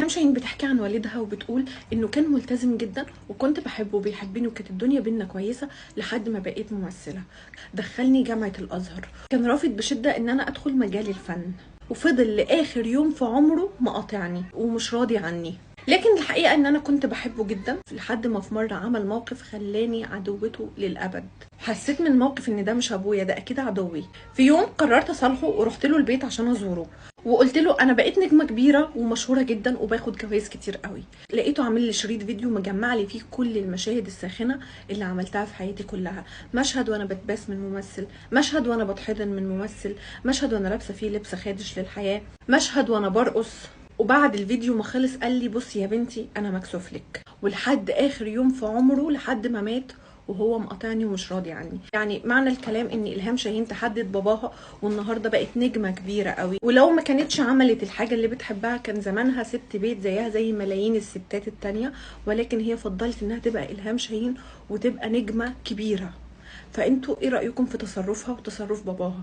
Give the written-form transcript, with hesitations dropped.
إلهام شاهين بتحكي عن والدها وبتقول انه كان ملتزم جدا وكنت بحبه وبيحبني وكانت الدنيا بينا كويسه لحد ما بقيت ممثله. دخلني جامعه الازهر، كان رافض بشده ان انا ادخل مجال الفن، وفضل لاخر يوم في عمره مقاطعني ومش راضي عني. لكن الحقيقه ان انا كنت بحبه جدا لحد ما في مره عمل موقف خلاني عدوته للابد. حسيت من الموقف ان ده مش ابويا، ده اكيد عدوي. في يوم قررت اصالحه ورحت له البيت عشان ازوره، وقلت له انا بقيت نجمه كبيره ومشهوره جدا وباخد جوائز كتير قوي. لقيته عامل لي شريط فيديو مجمع لي فيه كل المشاهد الساخنه اللي عملتها في حياتي كلها. مشهد وانا بتباس من ممثل، مشهد وانا بتحضن من ممثل، مشهد وانا لابسه فيه لبس خادش للحياه، مشهد وانا برقص. وبعد الفيديو ما خلص قال لي بصي يا بنتي انا مكسوف لك. ولحد اخر يوم في عمره لحد ما مات وهو مقاطعني ومش راضي عني. يعني معنى الكلام ان الهام شاهين تحدت باباها والنهارده بقت نجمه كبيره قوي، ولو ما كانتش عملت الحاجه اللي بتحبها كان زمانها ست بيت زيها زي ملايين الستات التانيه، ولكن هي فضلت انها تبقى الهام شاهين وتبقى نجمه كبيره. فانتوا ايه رايكم في تصرفها وتصرف باباها؟